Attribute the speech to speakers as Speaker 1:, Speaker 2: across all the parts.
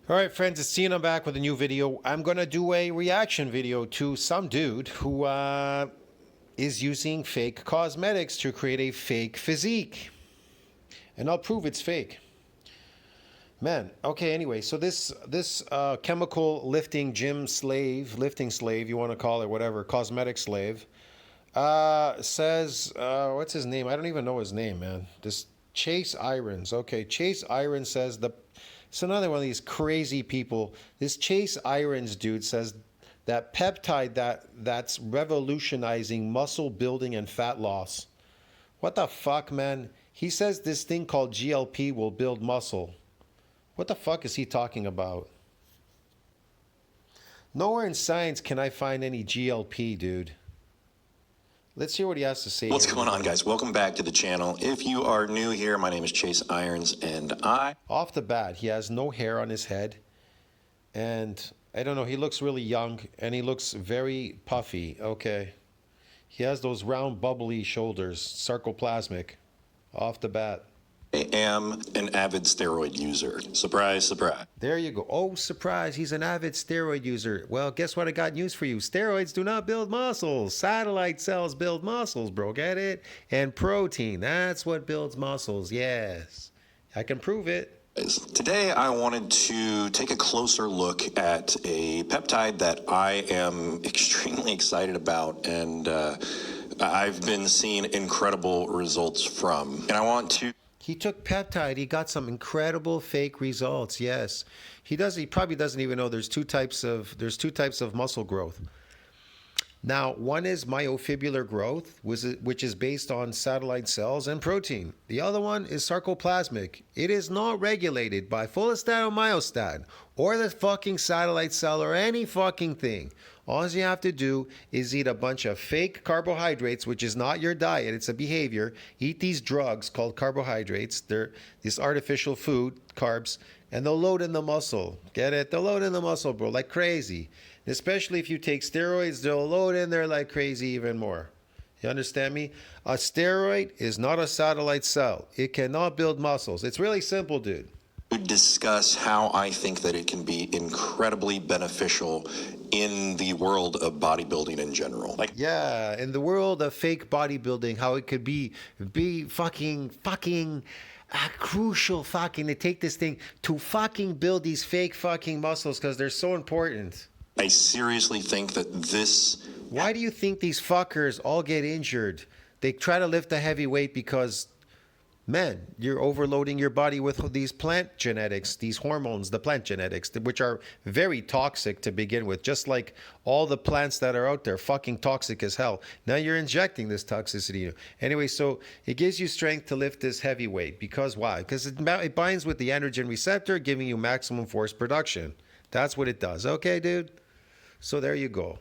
Speaker 1: All right, friends, it's Ian. I'm back with a new video. I'm going to do a reaction video to some dude who is using fake cosmetics to create a fake physique. And I'll prove it's fake. Man, okay, anyway, so this chemical lifting slave, you want to call it whatever, cosmetic slave, says, what's his name? I don't even know his name, man. This Chase Irons. Okay, Chase Irons says it's another one of these crazy people. This Chase Irons dude says that peptide that's revolutionizing muscle building and fat loss. What the fuck, man? He says this thing called GLP will build muscle. What the fuck is he talking about? Nowhere in science can I find any GLP, dude. Let's hear what he has to say.
Speaker 2: What's going on, guys? Welcome back to the channel. If you are new here, my name is Chase Irons, and
Speaker 1: Off the bat, he has no hair on his head. And I don't know, he looks really young, and he looks very puffy. Okay. He has those round, bubbly shoulders, sarcoplasmic, off the bat.
Speaker 2: I am an avid steroid user. Surprise, surprise.
Speaker 1: There you go. Oh, surprise. He's an avid steroid user. Well, guess what? I got news for you. Steroids do not build muscles. Satellite cells build muscles, bro. Get it? And protein. That's what builds muscles. Yes. I can prove it.
Speaker 2: Today, I wanted to take a closer look at a peptide that I am extremely excited about, and I've been seeing incredible results from. And I want to...
Speaker 1: He took peptide. He got some incredible fake results. Yes, he does. He probably doesn't even know there's two types of muscle growth. Now, one is myofibrillar growth, which is based on satellite cells and protein. The other one is sarcoplasmic. It is not regulated by follistatin or myostatin or the fucking satellite cell or any fucking thing. All you have to do is eat a bunch of fake carbohydrates, which is not your diet, it's a behavior. Eat these drugs called carbohydrates. They're this artificial food, carbs, and they'll load in the muscle. Get it? They'll load in the muscle, bro, like crazy. Especially if you take steroids, they'll load in there like crazy even more. You understand me? A steroid is not a satellite cell. It cannot build muscles. It's really simple, dude.
Speaker 2: To discuss how I think that it can be incredibly beneficial in the world of bodybuilding in general.
Speaker 1: Yeah, in the world of fake bodybuilding, how it could be fucking crucial fucking to take this thing to fucking build these fake fucking muscles because they're so important.
Speaker 2: I seriously think that this...
Speaker 1: Why do you think these fuckers all get injured? They try to lift a heavy weight because, man, you're overloading your body with these plant genetics, these hormones, the plant genetics, which are very toxic to begin with, just like all the plants that are out there, fucking toxic as hell. Now you're injecting this toxicity. Anyway, so it gives you strength to lift this heavy weight. Because why? Because it binds with the androgen receptor, giving you maximum force production. That's what it does. Okay, dude? So there you go.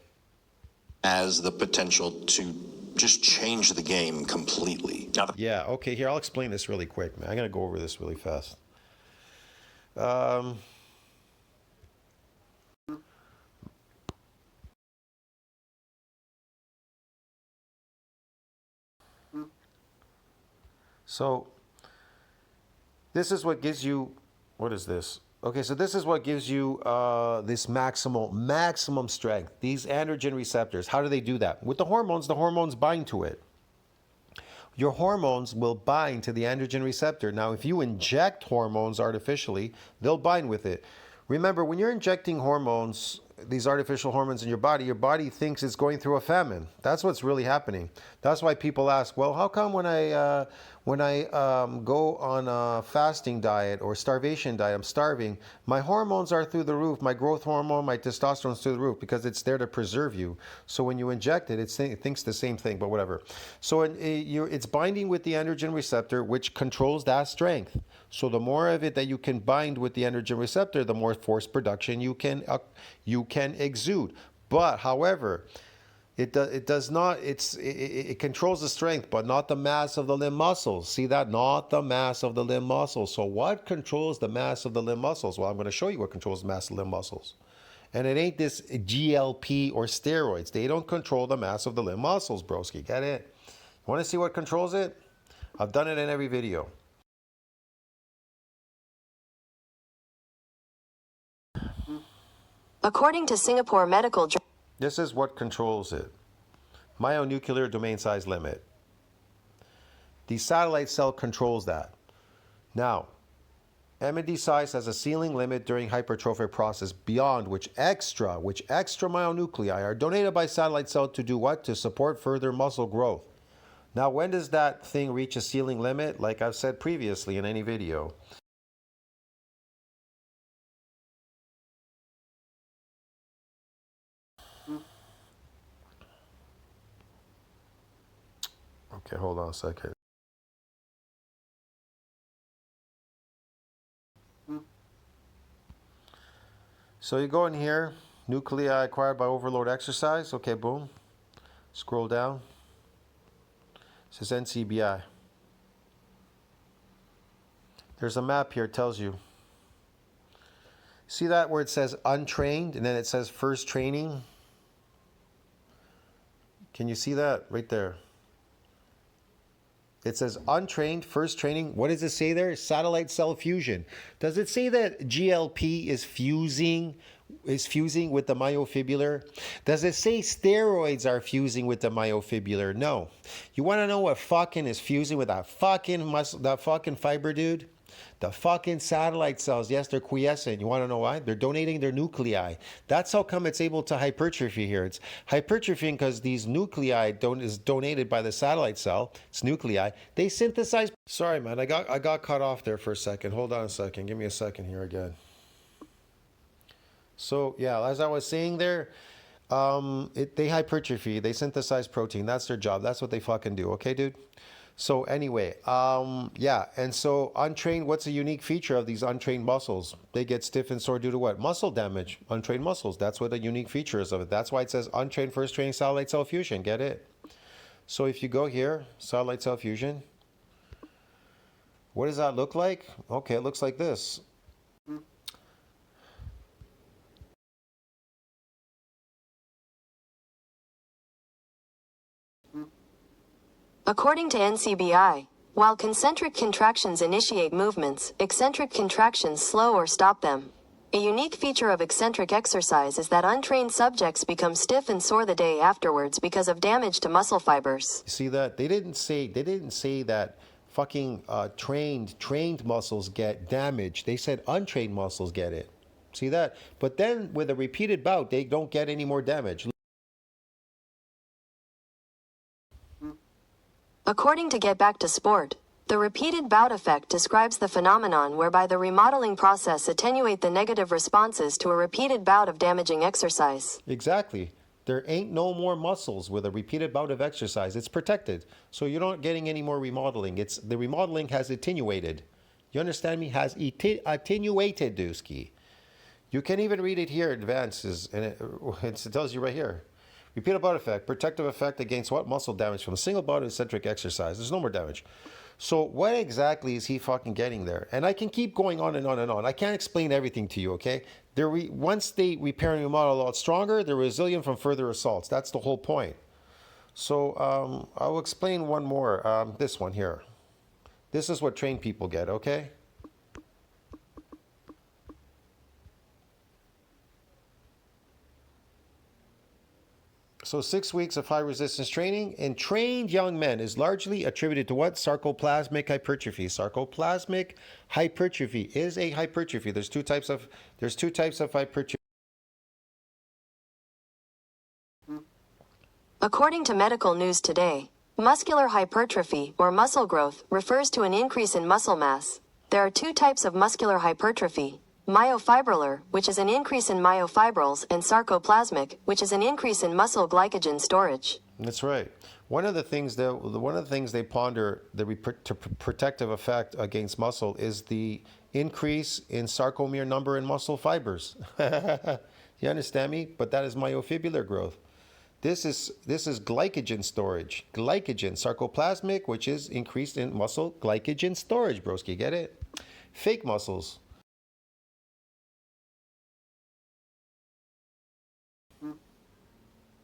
Speaker 2: Has the potential to just change the game completely.
Speaker 1: Yeah, okay, here, I'll explain this really quick, man. I'm going to go over this really fast. So this is what gives you, what is this? Okay, so this is what gives you this maximum strength. These androgen receptors, how do they do that? With the hormones bind to it. Your hormones will bind to the androgen receptor. Now, if you inject hormones artificially, they'll bind with it. Remember, when you're injecting hormones, these artificial hormones in your body thinks it's going through a famine. That's what's really happening. That's why people ask, well, how come when I go on a fasting diet or starvation diet, I'm starving, my hormones are through the roof, my growth hormone, my testosterone's through the roof, because it's there to preserve you. So when you inject it, it thinks the same thing, but whatever. So it's binding with the androgen receptor, which controls that strength. So the more of it that you can bind with the androgen receptor, the more force production you can exude. But however, it controls the strength, but not the mass of the limb muscles. See that? Not the mass of the limb muscles. So what controls the mass of the limb muscles? Well, I'm going to show you what controls the mass of the limb muscles. And it ain't this GLP or steroids. They don't control the mass of the limb muscles, broski. Get it? You want to see what controls it? I've done it in every video.
Speaker 3: According to Singapore Medical Journal,
Speaker 1: This is what controls it. Myonuclear domain size limit. The satellite cell controls that. Now, MND size has a ceiling limit during hypertrophic process beyond which extra myonuclei are donated by satellite cell to do what? To support further muscle growth. Now, when does that thing reach a ceiling limit? Like I've said previously in any video. Okay, hold on a second. So you go in here, nuclei acquired by overload exercise. Okay, boom. Scroll down. It says NCBI. There's a map here, it tells you. See that where it says untrained and then it says first training? Can you see that right there? It says untrained, first training. What does it say there? Satellite cell fusion. Does it say that GLP is fusing with the myofibrillar? Does it say steroids are fusing with the myofibrillar? No. You want to know what fucking is fusing with that fucking muscle, that fucking fiber, dude? The fucking satellite cells, yes, they're quiescent. You want to know why? They're donating their nuclei. That's how come it's able to hypertrophy here. It's hypertrophying because these nuclei is donated by the satellite cell. It's nuclei. They synthesize. Sorry, man, I got cut off there for a second. Hold on a second. Give me a second here again. So yeah, as I was saying there, they hypertrophy. They synthesize protein. That's their job. That's what they fucking do. Okay, dude? So anyway, yeah, and so untrained, what's a unique feature of these untrained muscles? They get stiff and sore due to what? Muscle damage, untrained muscles. That's what a unique feature is of it. That's why it says untrained first training satellite cell fusion. Get it? So if you go here, satellite cell fusion, what does that look like? Okay, it looks like this.
Speaker 3: according to NCBI, while concentric contractions initiate movements, eccentric contractions slow or stop them. A unique feature of eccentric exercise is that untrained subjects become stiff and sore the day afterwards because of damage to muscle fibers.
Speaker 1: See that? They didn't say that fucking trained muscles get damaged. They said untrained muscles get it. See that? But then with a repeated bout, they don't get any more damage.
Speaker 3: According to Get Back to Sport, the repeated bout effect describes the phenomenon whereby the remodeling process attenuate the negative responses to a repeated bout of damaging exercise.
Speaker 1: Exactly. There ain't no more muscles with a repeated bout of exercise. It's protected. So you're not getting any more remodeling. The remodeling has attenuated. You understand me? Has attenuated, Dusky. You can even read it here, advances, and it tells you right here. Repeated bout effect, protective effect against what? Muscle damage from a single bout of eccentric exercise. There's no more damage. So what exactly is he fucking getting there? And I can keep going on and on and on. I can't explain everything to you, okay? Once they repair and remodel a lot stronger, they're resilient from further assaults. That's the whole point. So I'll explain one more. This one here. This is what trained people get, okay? So 6 weeks of high resistance training in trained young men is largely attributed to what? Sarcoplasmic hypertrophy. Sarcoplasmic hypertrophy is a hypertrophy. There's two types of hypertrophy.
Speaker 3: According to Medical News Today, muscular hypertrophy, or muscle growth, refers to an increase in muscle mass. There are two types of muscular hypertrophy: myofibrillar, which is an increase in myofibrils, and sarcoplasmic, which is an increase in muscle glycogen storage.
Speaker 1: That's right. One of the things they ponder the protective effect against muscle is the increase in sarcomere number in muscle fibers. You understand me? But that is myofibrillar growth. This is glycogen storage. Glycogen, sarcoplasmic, which is increased in muscle glycogen storage, broski. Get it? Fake muscles.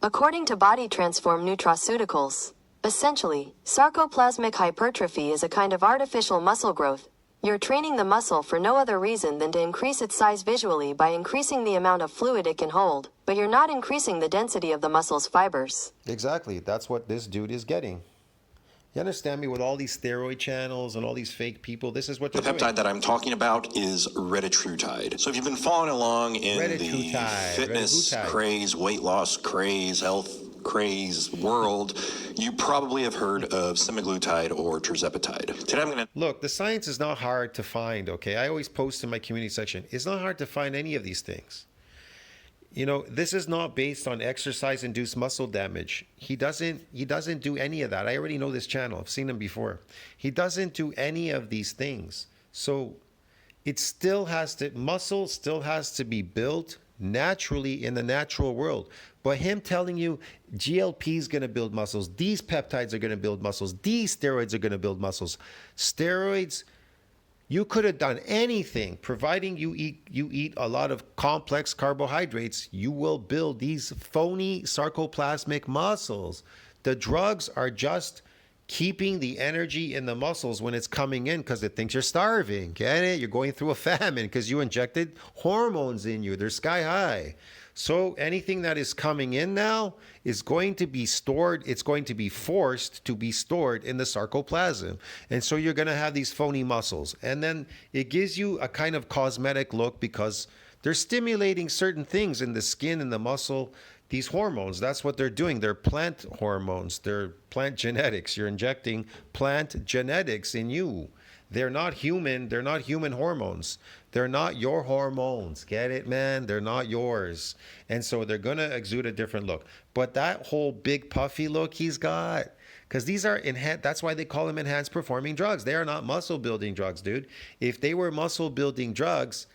Speaker 3: According to Body Transform Nutraceuticals, essentially, sarcoplasmic hypertrophy is a kind of artificial muscle growth. You're training the muscle for no other reason than to increase its size visually by increasing the amount of fluid it can hold, but you're not increasing the density of the muscle's fibers.
Speaker 1: Exactly. That's what this dude is getting. You understand me? With all these steroid channels and all these fake people, this is what
Speaker 2: The
Speaker 1: they're doing.
Speaker 2: peptide that I'm talking about is retatrutide. So if you've been following along in the
Speaker 1: Retatrutide,
Speaker 2: fitness
Speaker 1: retatrutide.
Speaker 2: craze, weight loss craze, health craze world, you probably have heard of semaglutide or tirzepatide. Today I'm going to
Speaker 1: Look, the science is not hard to find, okay? I always post in my community section. It's not hard to find any of these things. You know, this is not based on exercise-induced muscle damage. He doesn't do any of that. I already know this channel. I've seen him before. He doesn't do any of these things. So muscle still has to be built naturally in the natural world. But him telling you GLP is going to build muscles, these peptides are going to build muscles, these steroids are going to build muscles. Steroids, you could have done anything, providing you eat a lot of complex carbohydrates, you will build these phony sarcoplasmic muscles. The drugs are just keeping the energy in the muscles when it's coming in because it thinks you're starving. Get it? You're going through a famine because you injected hormones in you. They're sky high. So anything that is coming in now is going to be stored. It's going to be forced to be stored in the sarcoplasm. And so you're going to have these phony muscles. And then it gives you a kind of cosmetic look because they're stimulating certain things in the skin and the muscle. These hormones, that's what they're doing. They're plant hormones. They're plant genetics. You're injecting plant genetics in you. They're not human. They're not human hormones. They're not your hormones. Get it, man? They're not yours. And so they're going to exude a different look. But that whole big puffy look he's got, because these are enhanced, that's why they call them enhanced performing drugs. They are not muscle building drugs, dude. If they were muscle building drugs,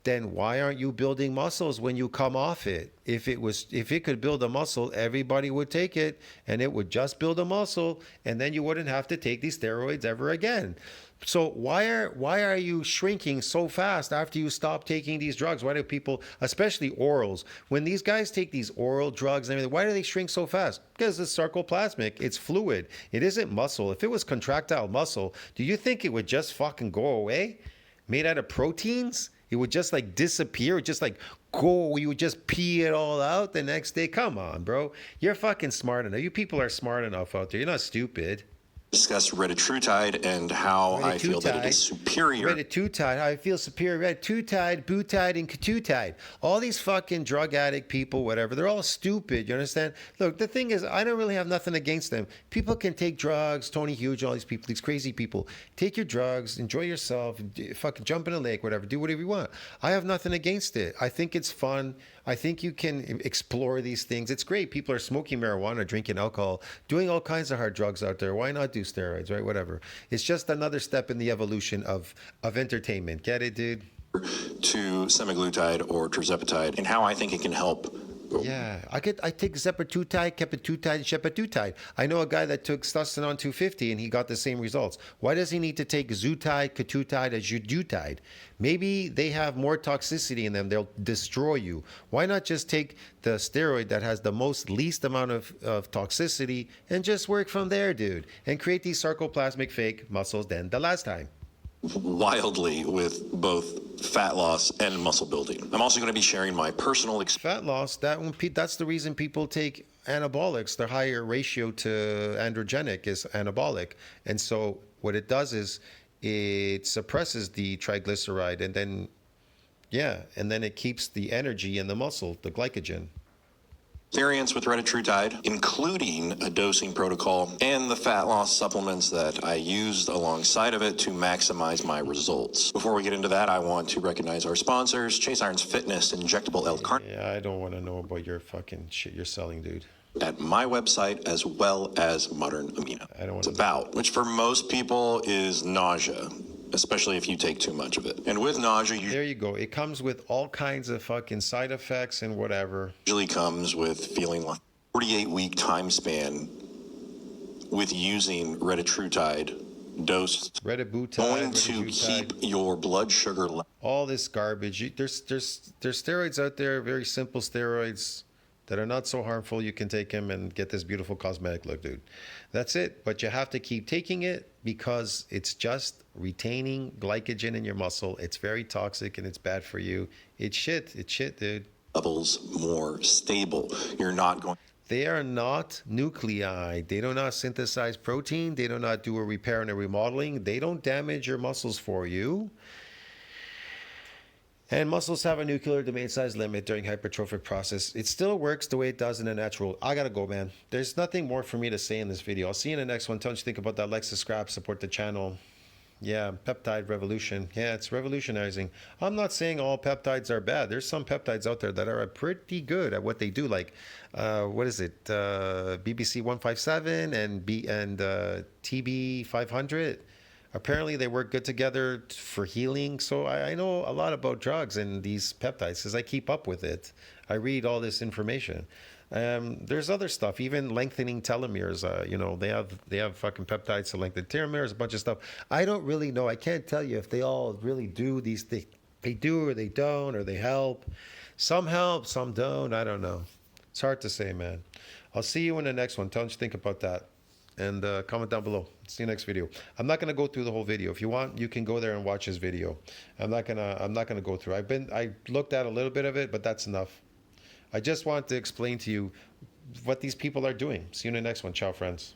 Speaker 1: then why aren't you building muscles when you come off it? If it could build a muscle, everybody would take it and it would just build a muscle and then you wouldn't have to take these steroids ever again. So why are you shrinking so fast after you stop taking these drugs? Why do people, especially orals, when these guys take these oral drugs and everything, why do they shrink so fast? Because it's sarcoplasmic, it's fluid. It isn't muscle. If it was contractile muscle, do you think it would just fucking go away? Made out of proteins? It would just like disappear, just like go, you would just pee it all out the next day. Come on, bro. You're fucking smart enough. You people are smart enough out there. You're not stupid.
Speaker 2: discuss retatrutide and how I feel that it is superior.
Speaker 1: Retatrutide, how I feel superior. Retatrutide, butide, and ketutide. All these fucking drug addict people, whatever, they're all stupid. You understand? Look, the thing is, I don't really have nothing against them. People can take drugs. Tony Hughes, all these people, these crazy people. Take your drugs, enjoy yourself, fucking jump in a lake, whatever. Do whatever you want. I have nothing against it. I think it's fun. I think you can explore these things. It's great. People are smoking marijuana, drinking alcohol, doing all kinds of hard drugs out there. Why not do steroids, right? Whatever. It's just another step in the evolution of entertainment. Get it, dude?
Speaker 2: To semaglutide or tirzepatide and how I think it can help.
Speaker 1: Yeah, I take zepatutide, kepatutide, and shepatutide. I know a guy that took Sustanon 250 and he got the same results. Why does he need to take zutide, ketutide, and judutide? Maybe they have more toxicity in them. They'll destroy you. Why not just take the steroid that has the least amount of toxicity and just work from there, dude, and create these sarcoplasmic fake muscles than the last time?
Speaker 2: Wildly with both fat loss and muscle building. I'm also going to be sharing my personal
Speaker 1: Fat loss, that's the reason people take anabolics. The higher ratio to androgenic is anabolic. And so what it does is it suppresses the triglyceride and then it keeps the energy in the muscle, the glycogen.
Speaker 2: experience with retatrutide, including a dosing protocol and the fat loss supplements that I used alongside of it to maximize my results. Before we get into that, I want to recognize our sponsors, Chase Irons Fitness, Injectable L-Carnitine.
Speaker 1: Yeah, I don't want to know about your fucking shit you're selling, dude.
Speaker 2: At my website, as well as Modern Amino.
Speaker 1: I don't want
Speaker 2: It's about, which for most people is nausea, especially if you take too much of it. And with nausea,
Speaker 1: There you go. It comes with all kinds of fucking side effects and whatever.
Speaker 2: usually comes with feeling like 48-week time span with using retatrutide dosed.
Speaker 1: Retatrutide,
Speaker 2: Going to
Speaker 1: retatrutide,
Speaker 2: keep your blood sugar level.
Speaker 1: all this garbage. There's steroids out there, very simple steroids that are not so harmful. You can take them and get this beautiful cosmetic look, dude. That's it. But you have to keep taking it because it's just retaining glycogen in your muscle. It's very toxic and it's bad for you. It's shit. It's shit, dude.
Speaker 2: Levels more stable. You're not going.
Speaker 1: They are not nuclei. They do not synthesize protein. They do not do a repair and a remodeling. They don't damage your muscles for you. And muscles have a nuclear domain size limit during hypertrophic process. It still works the way it does in a natural. I gotta go, man. There's nothing more for me to say in this video. I'll see you in the next one. Tell me what you think about that. Like, subscribe, support the channel. Yeah, peptide revolution. Yeah, it's revolutionizing. I'm not saying all peptides are bad. There's some peptides out there that are pretty good at what they do. Like, what is it? BBC 157 and TB 500. Apparently, they work good together for healing. So I know a lot about drugs and these peptides because I keep up with it. I read all this information. There's other stuff, even lengthening telomeres. They have fucking peptides to lengthen telomeres, a bunch of stuff. I don't really know. I can't tell you if they all really do these things. They do or they don't, or they help. Some help, some don't. I don't know. It's hard to say, man. I'll see you in the next one. Tell me what you think about that. And comment down below. See you next video. I'm not gonna go through the whole video. If you want, you can go there and watch this video. I'm not gonna go through. I looked at a little bit of it, but that's enough. I just want to explain to you what these people are doing. See you in the next one. Ciao, friends.